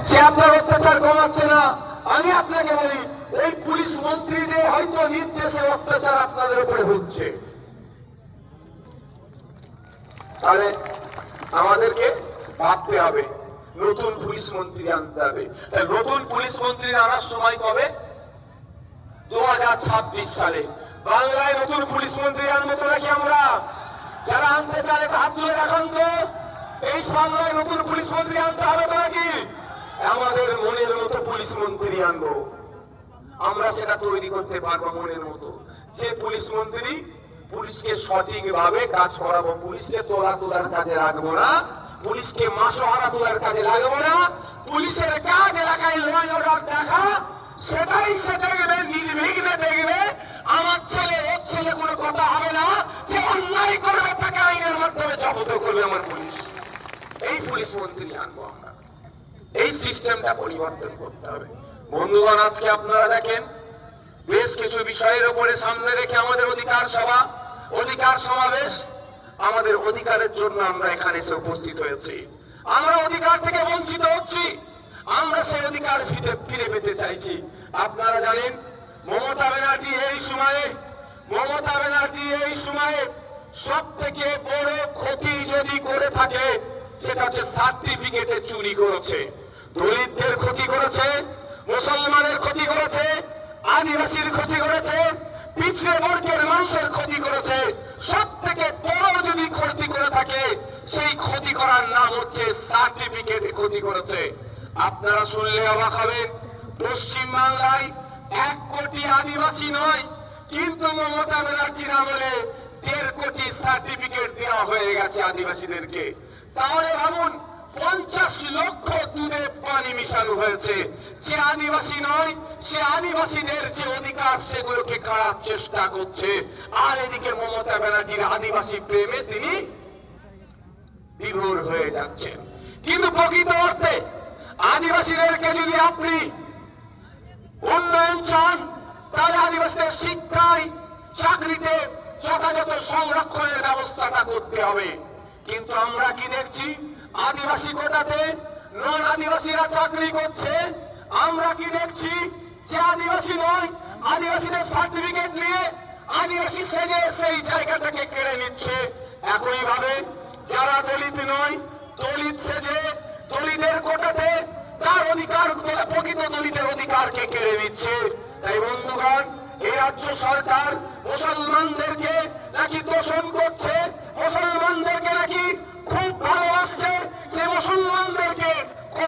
সে আপনার অত্যাচার কমাচ্ছে না। আমি আপনাকে বলি, ওই পুলিশ মন্ত্রীদের হয়তো নির্দেশে অত্যাচার আপনাদের উপরে হচ্ছে। তাহলে আমাদেরকে ভাবতে হবে, নতুন পুলিশ মন্ত্রী আনতে হবে। নতুন পুলিশ মন্ত্রী আনার সময় কবে? 2026 সালে। বাংলায় নতুন পুলিশ মন্ত্রী আনবো তো নাকি আমরা? যারা আনতে চান একটা হাত তুলে দেখান তো। এই বাংলায় নতুন পুলিশ মন্ত্রী আনতে হবে তো নাকি? আমাদের মনের মতো পুলিশ মন্ত্রী আনবো, আমরা সেটা তৈরি করতে পারবো মনের মতো। যে পুলিশ মন্ত্রী পুলিশকে সঠিকভাবে কাজ করাবো, পুলিশকে তোলার কাজে রাখবো না, পুলিশকে মাসোহারা তোলার কাজে লাগবো না। পুলিশের কাজ এলাকায় ল অ্যান্ড অর্ডার দেখা, সেটাই সে দেখবে, নির্বিঘ্নে দেখবে। আমার ছেলে ওর ছেলে কোনো কথা হবে না, যে অন্যায় করবে তাকে আইনের মাধ্যমে জব্দ করবে আমার পুলিশ। এই পুলিশ মন্ত্রী আনবো আমরা। এই সিস্টেমটা পরিবর্তন করতে হবে। বন্ধুগণ, আজকে আপনারা দেখেন বেশ কিছু বিষয়ের উপরে সামনে রেখে আমাদের অধিকার সভা, অধিকার সমাবেশ, আমাদের অধিকারের জন্য আমরা এখানে এসে উপস্থিত হয়েছি। আমরা অধিকার থেকে বঞ্চিত হচ্ছি, আমরা সেই অধিকার ফিরে পেতে চাইছি। আপনারা জানেন মমতা ব্যানার্জি এই সময়ে সব থেকে বড় ক্ষতি যদি করে থাকে সেটা হচ্ছে সার্টিফিকেটে চুরি করেছে, দলিতদের ক্ষতি করেছে, মুসলমানের ক্ষতি করেছে, আদিবাসীর ক্ষতি করেছে, পিছড়ে বর্গের মানুষের ক্ষতি করেছে। সব থেকে বড় যদি ক্ষতি করে থাকে সেই ক্ষতি করার নাম হচ্ছে সার্টিফিকেটে ক্ষতি করেছে। আপনারা শুনলে অবাক হবেন, পশ্চিম বাংলায় 1 কোটি আদিবাসী নয়, কিন্তু মমতা ব্যানার্জির আমলে 1.5 কোটি সার্টিফিকেট দেওয়া হয়ে গেছে আদিবাসীদেরকে। তাহলে ভাবুন, 50 লক্ষ দুধে পানি মিশানো হয়েছে। যে আদিবাসী নয় সে আদিবাসীদের যে অধিকার সেগুলোকে কাড়ার চেষ্টা করছে। আর এদিকে মমতা ব্যানার্জির আদিবাসী প্রেমে তিনি বিভোর হয়ে যাচ্ছেন। কিন্তু প্রকৃত অর্থে আদিবাসীদেরকে যদি আপনি উন্নয়ন চান, তাহলে আদিবাসীদের শিক্ষায়, চাকরিতে যথাযথ সংরক্ষণের ব্যবস্থাটা করতে হবে। কিন্তু আমরা কি দেখছি, আদিবাসী কোটাতে নন আদিবাসীরা চাকরি করছে। আমরা কি দেখছি, যে আদিবাসী নয় আদিবাসীদের সার্টিফিকেট নিয়ে আদিবাসী সেজে সেই জায়গাটাকে কেড়ে নিচ্ছে। একইভাবে যারা দলিত নয় দলিত সেজে দলিতের কোটাতে তার অধিকার, প্রকৃত দলিতের অধিকারকে কেড়ে নিচ্ছে। তাই বন্ধুগণ, এই রাজ্য সরকার মুসলমানদেরকে নাকি তোষণ করছে, মুসলমানদেরকে নাকি